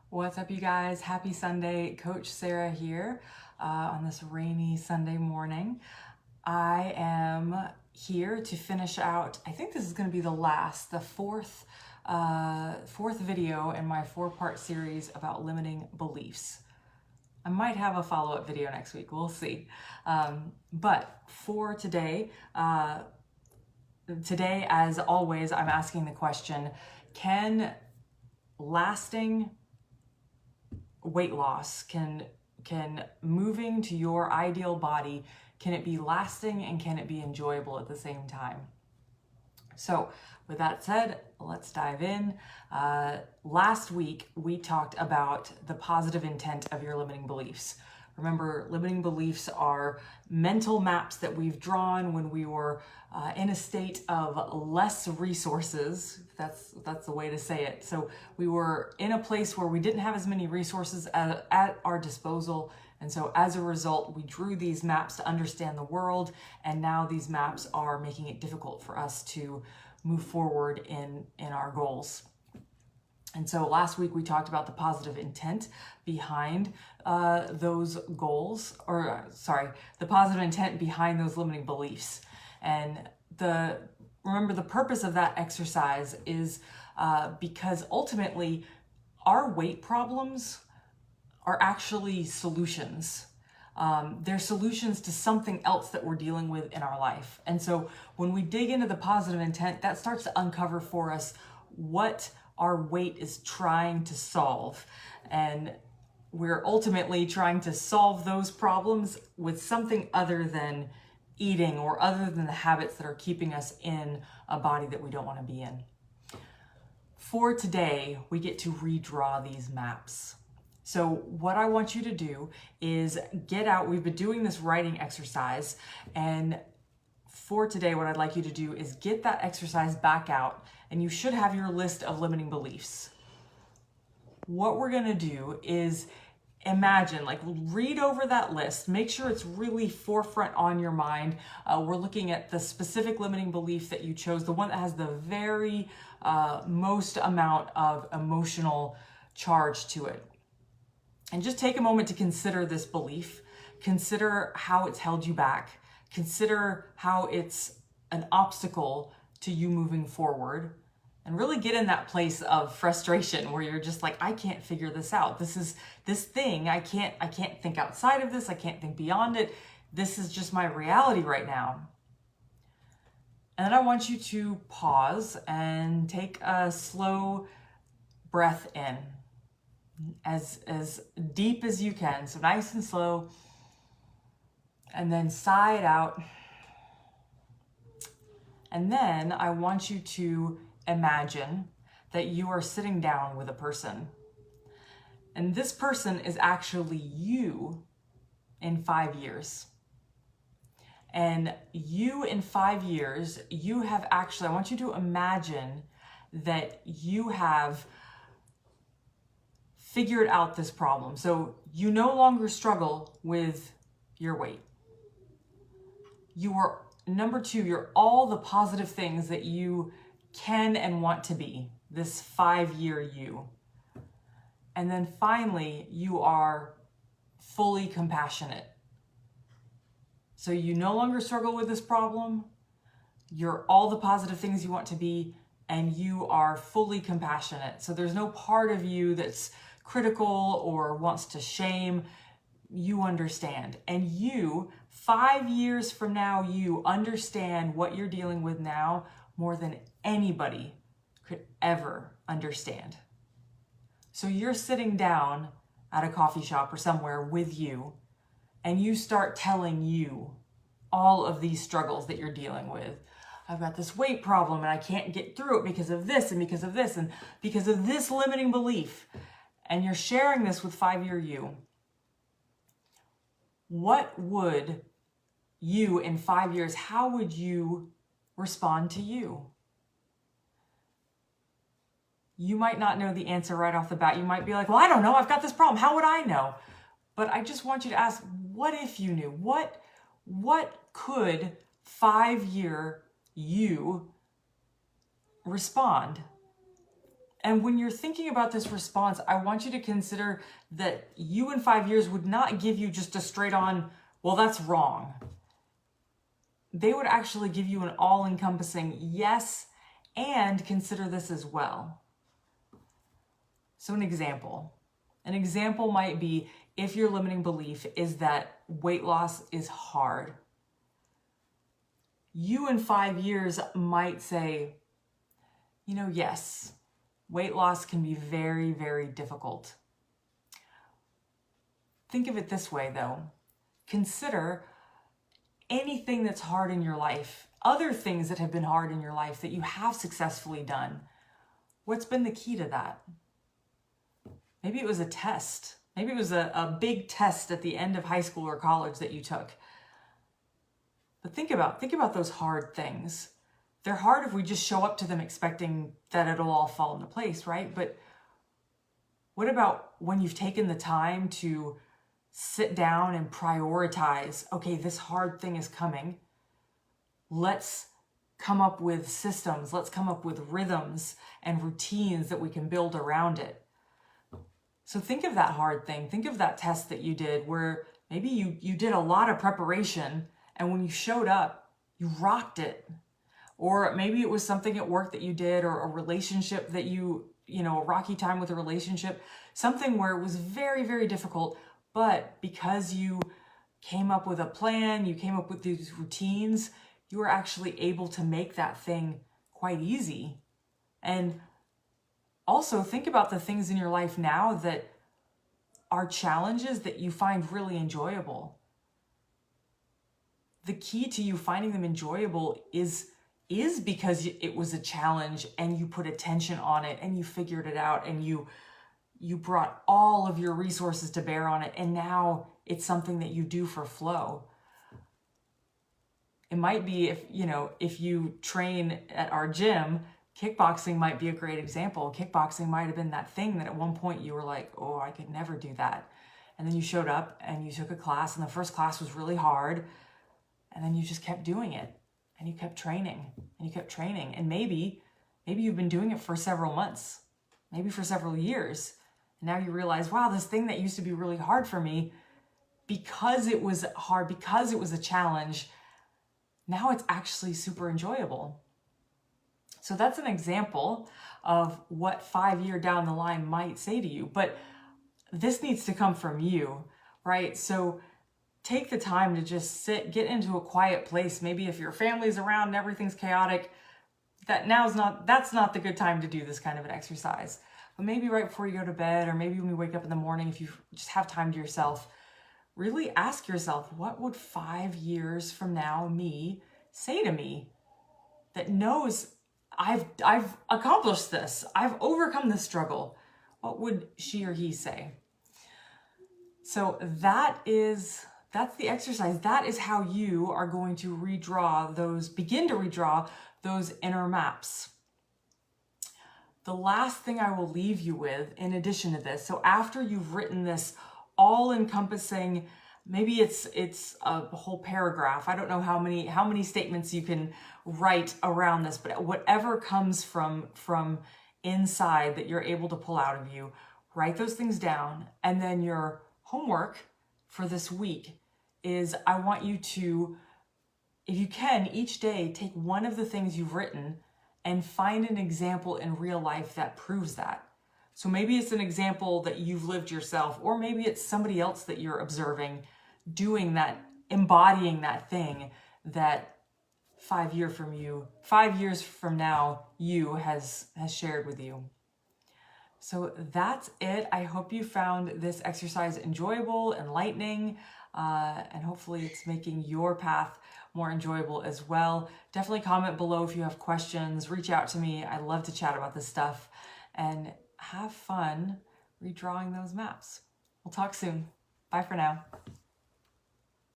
What's up, you guys? Happy Sunday. Coach Sarah here on this rainy Sunday morning. I am here to finish out, I think this is going to be the fourth video in my 4-part series about limiting beliefs. I might have a follow-up video next week. We'll see. But for today, as always, I'm asking the question, can lasting weight loss, can moving to your ideal body, can it be lasting and can it be enjoyable at the same time? So with that said, let's dive in. Last week we talked about the positive intent of your limiting beliefs. Remember, limiting beliefs are mental maps that we've drawn when we were in a state of less resources. That's the way to say it. So we were in a place where we didn't have as many resources at our disposal. And so as a result, we drew these maps to understand the world. And now these maps are making it difficult for us to move forward in our goals. And so last week we talked about the positive intent behind those goals, the positive intent behind those limiting beliefs. And remember, the purpose of that exercise is because ultimately our weight problems are actually solutions. They're solutions to something else that we're dealing with in our life. And so when we dig into the positive intent, that starts to uncover for us what our weight is trying to solve. And we're ultimately trying to solve those problems with something other than eating or other than the habits that are keeping us in a body that we don't want to be in. For today, we get to redraw these maps. So what I want you to do is get out, we've been doing this writing exercise, and for today, what I'd like you to do is get that exercise back out, and you should have your list of limiting beliefs. What we're gonna do is imagine, read over that list, make sure it's really forefront on your mind. We're looking at the specific limiting belief that you chose, the one that has the very most amount of emotional charge to it. And just take a moment to consider this belief, consider how it's held you back, consider how it's an obstacle to you moving forward, and really get in that place of frustration where you're just like, I can't figure this out. This thing, I can't think outside of this. I can't think beyond it. This is just my reality right now. And then I want you to pause and take a slow breath in, as deep as you can. So nice and slow. And then sigh it out. And then I want you to imagine that you are sitting down with a person. And this person is actually you in 5 years. And you in 5 years, I want you to imagine that you have figured out this problem. So you no longer struggle with your weight. Number 2, you're all the positive things that you can and want to be, this 5-year you. And then finally, you are fully compassionate. So you no longer struggle with this problem, you're all the positive things you want to be, and you are fully compassionate. So there's no part of you that's critical or wants to shame. You understand. And you, 5 years from now, you understand what you're dealing with now more than anybody could ever understand. So you're sitting down at a coffee shop or somewhere with you, and you start telling you all of these struggles that you're dealing with. I've got this weight problem and I can't get through it because of this and because of this and because of this limiting belief. And you're sharing this with 5-year you. What would you in 5 years, how would you respond to you? You might not know the answer right off the bat. You might be like, well, I don't know. I've got this problem. How would I know? But I just want you to ask, what if you knew? What could 5-year you respond? And when you're thinking about this response, I want you to consider that you in 5 years would not give you just a straight on, well, that's wrong. They would actually give you an all-encompassing yes, and consider this as well. So an example might be, if your limiting belief is that weight loss is hard, you in 5 years might say, yes, weight loss can be very, very difficult. Think of it this way though. Consider anything that's hard in your life, other things that have been hard in your life that you have successfully done. What's been the key to that? Maybe it was a test. Maybe it was a big test at the end of high school or college that you took. But think about those hard things. They're hard if we just show up to them expecting that it'll all fall into place, right? But what about when you've taken the time to sit down and prioritize, okay, this hard thing is coming. Let's come up with systems. Let's come up with rhythms and routines that we can build around it. So think of that hard thing. Think of that test that you did where maybe you did a lot of preparation, and when you showed up, you rocked it. Or maybe it was something at work that you did, or a relationship that a rocky time with a relationship, something where it was very, very difficult. But because you came up with a plan, you came up with these routines, you were actually able to make that thing quite easy. And also think about the things in your life now that are challenges that you find really enjoyable. The key to you finding them enjoyable is because it was a challenge and you put attention on it and you figured it out and you brought all of your resources to bear on it, and now it's something that you do for flow. It might be if you train at our gym, kickboxing might be a great example. Kickboxing might have been that thing that at one point you were like, oh, I could never do that. And then you showed up and you took a class, and the first class was really hard, and then you just kept doing it, and you kept training, and you kept training. And maybe you've been doing it for several months, maybe for several years. And now you realize, wow, this thing that used to be really hard for me, because it was hard, because it was a challenge, now it's actually super enjoyable. So that's an example of what 5 years down the line might say to you. But this needs to come from you, right? So take the time to just sit, get into a quiet place. Maybe if your family's around and everything's chaotic, that's not the good time to do this kind of an exercise. But maybe right before you go to bed, or maybe when you wake up in the morning, if you just have time to yourself, really ask yourself, what would 5 years from now me say to me that knows I've accomplished this, I've overcome this struggle? What would she or he say? So that's the exercise. That is how you are going to begin to redraw those inner maps. The last thing I will leave you with, in addition to this, so after you've written this all-encompassing, maybe it's a whole paragraph. I don't know how many statements you can write around this, but whatever comes from inside that you're able to pull out of you, write those things down. And then your homework for this week is, I want you to, if you can, each day take one of the things you've written and find an example in real life that proves that. So maybe it's an example that you've lived yourself, or maybe it's somebody else that you're observing doing that, embodying that thing that 5 years from now, you has shared with you. So that's it. I hope you found this exercise enjoyable, enlightening, and hopefully it's making your path more enjoyable as well. Definitely comment below if you have questions. Reach out to me. I love to chat about this stuff, and have fun redrawing those maps. We'll talk soon. Bye for now.